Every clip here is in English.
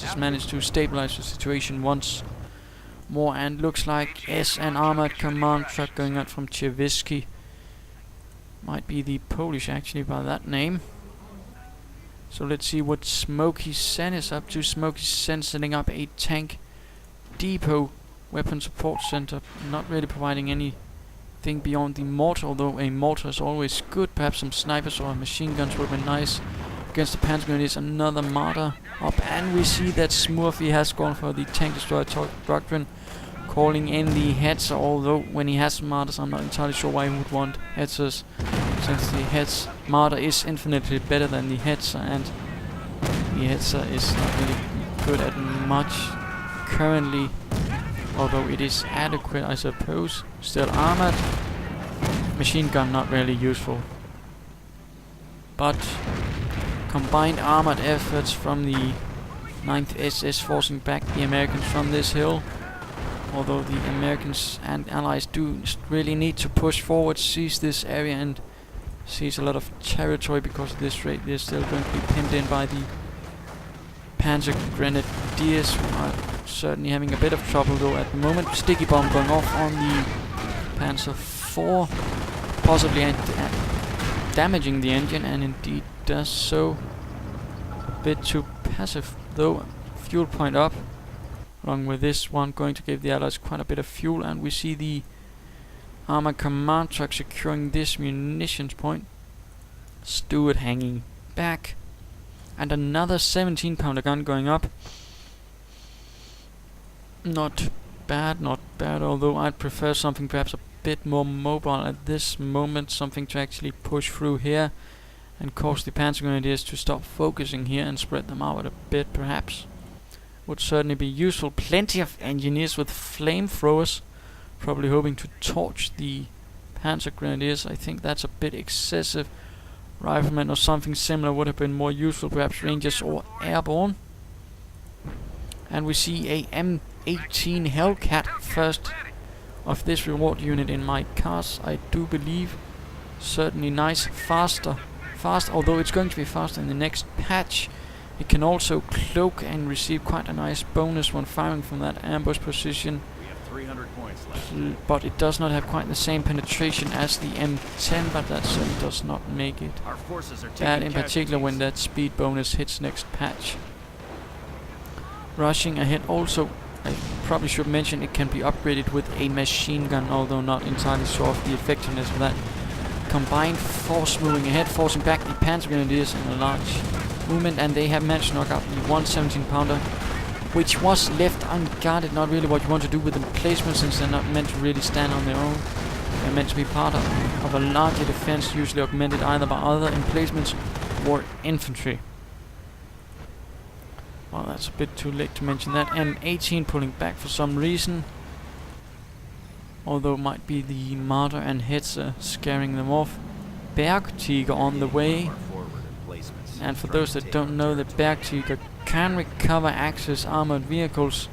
has managed to stabilize the situation once more, and looks like an armored command truck going out from Chesivisky. Might be the Polish actually by that name. So let's see what Smokeyzen is up to. Smokeyzen setting up a tank depot, weapon support center, not really providing anything beyond the mortar, although a mortar is always good. Perhaps some snipers or machine guns would have been nice against the Panzer Grenadiers. Another martyr up, and we see that Smurfi has gone for the tank destroyer doctrine, calling in the Hetzer, although when he has martyrs I'm not entirely sure why he would want Hetzers, since the martyr is infinitely better than the Hetzer, and the Hetzer is not really good at much currently, although it is adequate I suppose. Still armored, machine gun not really useful, but combined armored efforts from the 9th SS forcing back the Americans from this hill, although the Americans and Allies do really need to push forward, seize this area and seize a lot of territory, because at this rate they're still going to be pinned in by the Panzer Grenadiers, who are certainly having a bit of trouble though at the moment. Sticky bomb going off on the Panzer IV, possibly damaging the engine, and indeed does so. A bit too passive though. Fuel point up, along with this one going to give the Allies quite a bit of fuel, and we see the armored command truck securing this munitions point. Stewart hanging back, and another 17-pounder gun going up. Not bad, although I'd prefer something perhaps a bit more mobile at this moment, something to actually push through here and cause the Panzer Grenadiers to stop focusing here and spread them out a bit perhaps. Would certainly be useful. Plenty of engineers with flamethrowers, probably hoping to torch the Panzer Grenadiers. I think that's a bit excessive. Riflemen or something similar would have been more useful, perhaps Rangers or airborne. And we see a M18 Hellcat, first of this reward unit in my cars, I do believe. Certainly nice, fast, although it's going to be faster in the next patch. It can also cloak and receive quite a nice bonus when firing from that ambush position. We have 300 points left. But it does not have quite the same penetration as the M10, but that certainly does not make it Our forces are bad, taking in particular when that speed bonus hits next patch. Rushing ahead also, I probably should mention it can be upgraded with a machine gun, although not entirely sure of the effectiveness of that. Combined force moving ahead, forcing back the Panzer Grenadiers in a large movement, and they have managed to knock out the 117-pounder, which was left unguarded. Not really what you want to do with emplacements, since they're not meant to really stand on their own. They're meant to be part of a larger defense, usually augmented either by other emplacements or infantry. Well, that's a bit too late to mention that. M18 pulling back for some reason, although it might be the Marder and Hetzer scaring them off. Bergtiger on the way. And for those that don't know, the Bergtiger can recover Axis armored vehicles,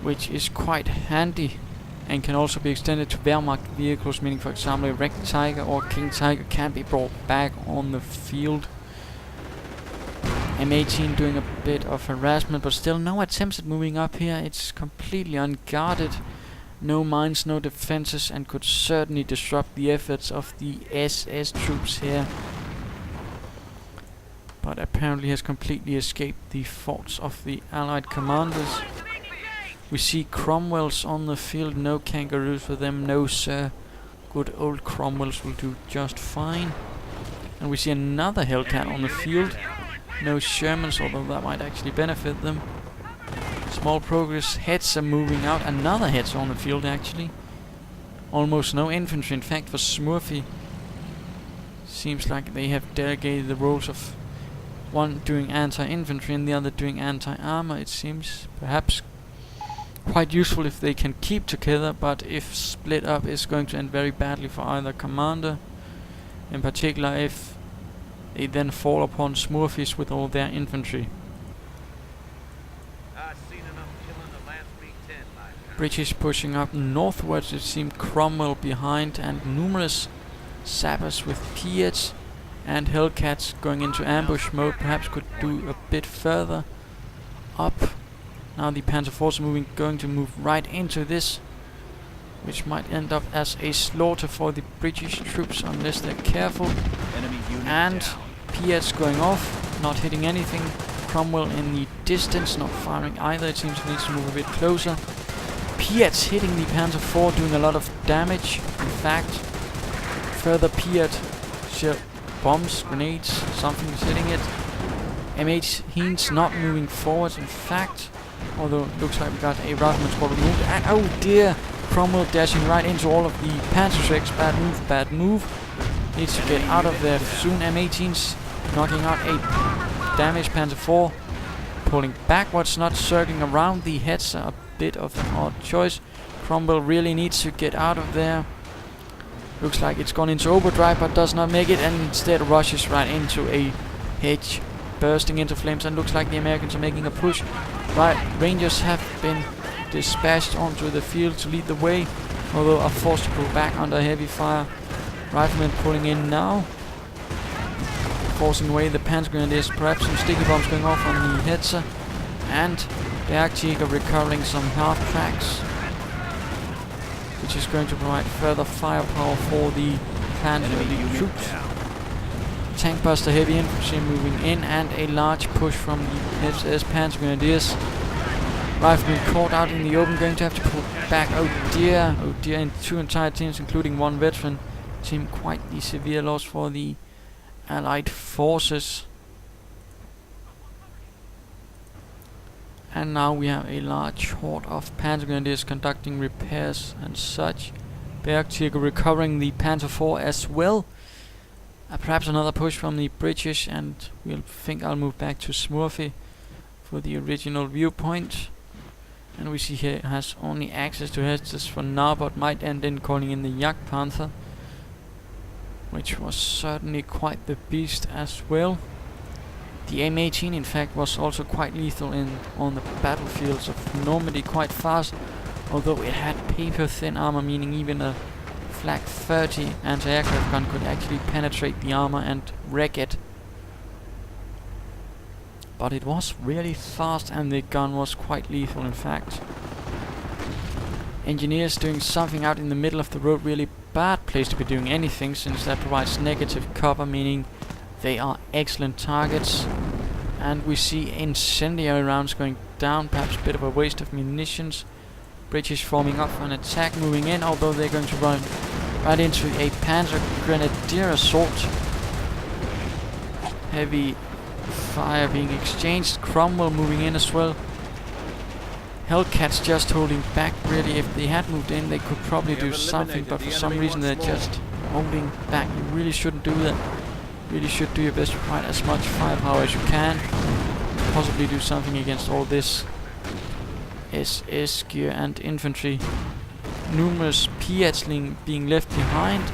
which is quite handy, and can also be extended to Wehrmacht vehicles, meaning for example a Wreck Tiger or King Tiger can be brought back on the field. M18 doing a bit of harassment, but still no attempts at moving up here. It's completely unguarded. No mines, no defenses, and could certainly disrupt the efforts of the SS troops here. But apparently has completely escaped the thoughts of the Allied commanders. We see Cromwells on the field. No kangaroos for them, no sir. Good old Cromwells will do just fine. And we see another Hellcat on the field. No Shermans, although that might actually benefit them. Small progress. Heads are moving out. Another heads on the field actually. Almost no infantry. In fact, for Smurfi, seems like they have delegated the roles of one doing anti-infantry and the other doing anti-armor. It seems perhaps quite useful if they can keep together, but if split up is going to end very badly for either commander. In particular if they then fall upon Smurfis with all their infantry. British pushing up northwards, it seemed Cromwell behind, and numerous sappers with Piets and Hellcats going into ambush mode perhaps could do a bit further. up. Now the Panzer force going to move right into this, which might end up as a slaughter for the British troops unless they're careful. Enemy unit And down. Piet's going off, not hitting anything. Cromwell in the distance, not firing either. It seems he needs to move a bit closer. Piet's hitting the Panzer IV, doing a lot of damage. In fact, further Piet shell bombs, grenades, something is hitting it. M18's not moving forward, in fact, although it looks like we got a rifleman squad removed. And oh dear, Cromwell dashing right into all of the Panzerschrecks. Bad move, bad move. Needs to get out of there soon. M18's knocking out a damaged Panzer IV. Pulling backwards, not circling around the heads. A bit of an odd choice. Cromwell really needs to get out of there. Looks like it's gone into overdrive, but does not make it, and instead rushes right into a hedge, bursting into flames. And looks like the Americans are making a push. Right, Rangers have been dispatched onto the field to lead the way, although are forced to pull back under heavy fire. Riflemen pulling in now, forcing away the Panzer Grenadiers. Perhaps some sticky bombs going off on the Hetzer, and Bergtiger recovering some half tracks, which is going to provide further firepower for the Panzer Elite troops. Tank Buster heavy infantry moving in, and a large push from the SS Panzerdivision. Riflemen caught out in the open, going to have to pull back. Oh dear, and 2 entire teams, including 1 veteran. Team quite the severe loss for the Allied forces. And now we have a large horde of Panzer Grenadiers conducting repairs and such. Bergtiger recovering the Panzer IV as well. Perhaps another push from the British, and we'll think I'll move back to Smurfi for the original viewpoint. And we see here it has only access to heads for now, but might end in calling in the Jagdpanther, which was certainly quite the beast as well. The M18 in fact was also quite lethal on the battlefields of Normandy, quite fast, although it had paper thin armor, meaning even a Flak 30 anti-aircraft gun could actually penetrate the armor and wreck it. But it was really fast, and the gun was quite lethal in fact. Engineers doing something out in the middle of the road, really bad place to be doing anything, since that provides negative cover, meaning they are excellent targets. And we see incendiary rounds going down, perhaps a bit of a waste of munitions. British forming up for an attack, moving in, although they're going to run right into a Panzer Grenadier assault. Heavy fire being exchanged. Cromwell moving in as well. Hellcats just holding back. Really, if they had moved in, they could probably do something, but for some reason they're just holding back. You really shouldn't do that. Really should do your best to provide as much firepower as you can. Possibly do something against all this SS gear and infantry. Numerous Piats being left behind.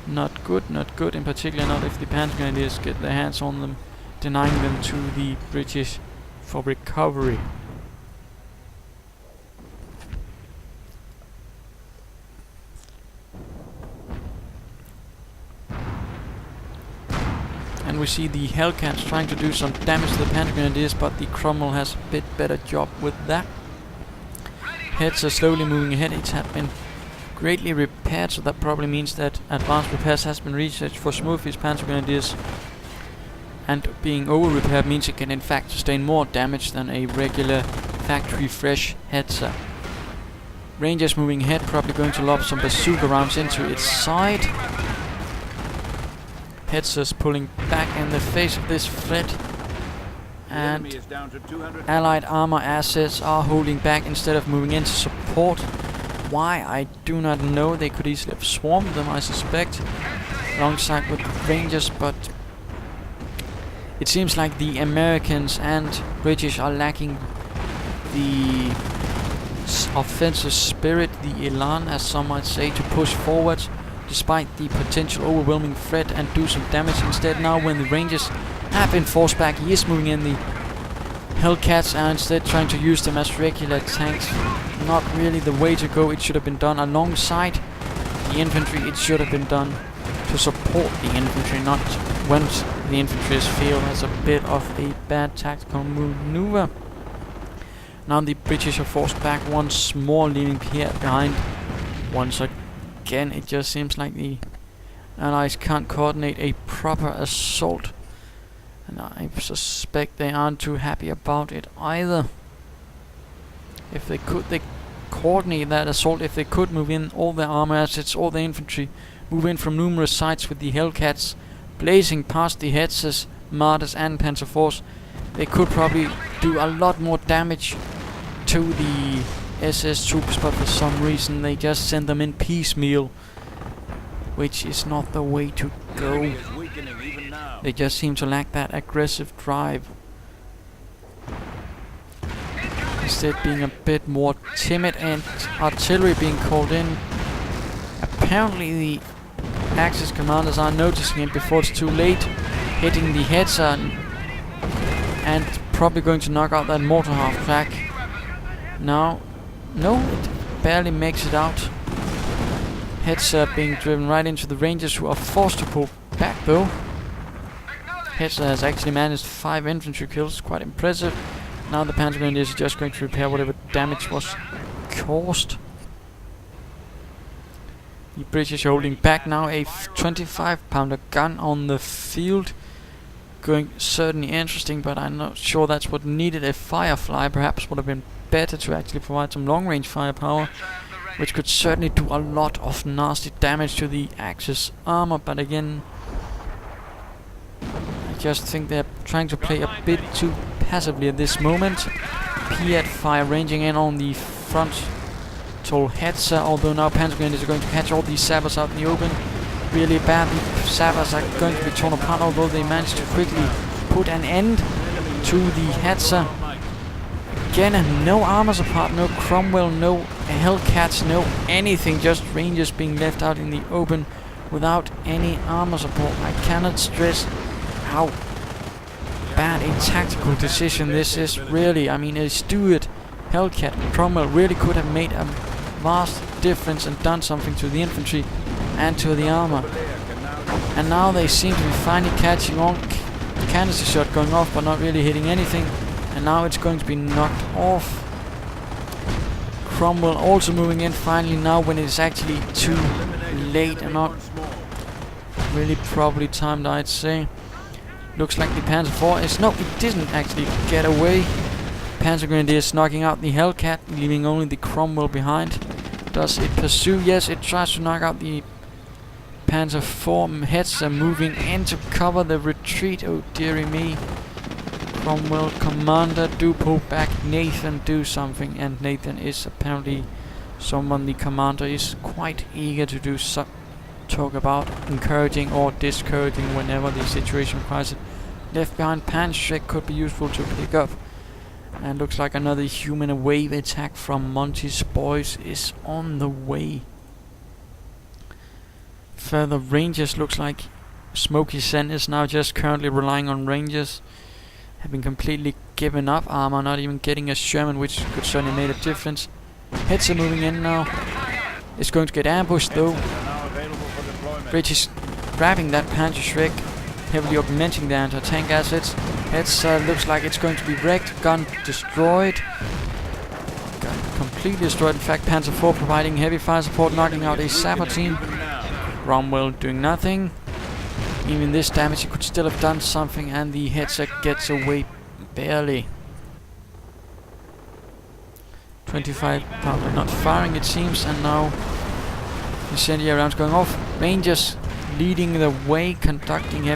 Not good, not good. In particular, not if the Panzer Grenadiers get their hands on them, denying them to the British for recovery. And we see the Hellcats trying to do some damage to the Panzer Grenadiers, but the Cromwell has a bit better job with that. Heads are slowly moving ahead. It had been greatly repaired, so that probably means that advanced repairs has been researched for Smurfi's Panzer Grenadiers. And being over-repaired means it can in fact sustain more damage than a regular factory fresh Hetzer. Rangers moving ahead, probably going to lob some bazooka rounds into its side. Hetzers pulling back in the face of this threat. And Allied armor assets are holding back instead of moving in to support. Why, I do not know. They could easily have swarmed them, I suspect, alongside with Rangers, but it seems like the Americans and British are lacking the offensive spirit, the elan, as some might say, to push forward despite the potential overwhelming threat and do some damage. Instead, now when the Rangers have been forced back, he is moving in. The Hellcats are instead trying to use them as regular tanks. Not really the way to go. It should have been done alongside the infantry. It should have been done to support the infantry, not when the infantry is failed as a bit of a bad tactical maneuver. Now the British are forced back once more, leaving Pierre behind. Once again, it just seems like the Allies can't coordinate a proper assault. And I suspect they aren't too happy about it either. If they could, they coordinate that assault. If they could move in all their armor assets, all their infantry, move in from numerous sites with the Hellcats blazing past the Hetzers, Martyrs and Panzer IVs, they could probably do a lot more damage to the SS troops, but for some reason they just send them in piecemeal, which is not the way to go. They just seem to lack that aggressive drive. Instead being a bit more timid, and artillery being called in. Apparently the Axis commanders are noticing it before it's too late, hitting the Hetzer and probably going to knock out that mortar half track. Now, no, it barely makes it out. Hetzer being driven right into the Rangers, who are forced to pull back though. Hetzer has actually managed 5 infantry kills, quite impressive. Now the Panzer Grenadiers are just going to repair whatever damage was caused. The British are holding back now, a 25-pounder gun on the field. Going certainly interesting, but I'm not sure that's what needed. A Firefly perhaps would have been better to actually provide some long-range firepower, which could certainly do a lot of nasty damage to the Axis armor. But again, I just think they're trying to play a bit too passively at this moment. Piat fire ranging in on the frontal Hetzer, although now Panzer Grenadiers are going to catch all these sappers out in the open. Really bad. The sappers are going to be torn apart, although they managed to quickly put an end to the Hetzer. Again, no armors apart, no Cromwell, no Hellcats, no anything, just Rangers being left out in the open without any armor support. I cannot stress how bad a tactical decision this is, really. I mean, a Stuart, Hellcat, Cromwell really could have made a vast difference and done something to the infantry and to the armor. And now they seem to be finally catching on. Canister shot going off, but not really hitting anything. And now it's going to be knocked off. Cromwell also moving in finally now when it's actually too late and not really properly timed, I'd say. Looks like the Panzer IV is... No, it didn't actually get away. Panzer Grenadiers knocking out the Hellcat, leaving only the Cromwell behind. Does it pursue? Yes, it tries to knock out the Panzer IV. Hetzer moving in to cover the retreat. Oh dearie me. Cromwell, commander, do pull back. Nathan, do something. And Nathan is apparently someone the commander is quite eager to do talk about encouraging or discouraging whenever the situation requires it. Left behind Panzerschreck could be useful to pick up. And looks like another human wave attack from Monty's boys is on the way. Further Rangers, looks like Smokeyzen is now just currently relying on Rangers. Having completely given up armor, not even getting a Sherman, which could certainly made a difference. Hetzer moving in now. It's going to get ambushed though. British grabbing that Panzerschreck, heavily augmenting their anti-tank assets. Hetzer looks like it's going to be wrecked. Gun destroyed. Gun completely destroyed. In fact, Panzer IV providing heavy fire support, knocking out a sapper team. Cromwell doing nothing. Even this damage, he could still have done something, and the Hetzer gets away barely. 25 pounder not firing, it seems, and now incendiary rounds going off. Rangers leading the way, conducting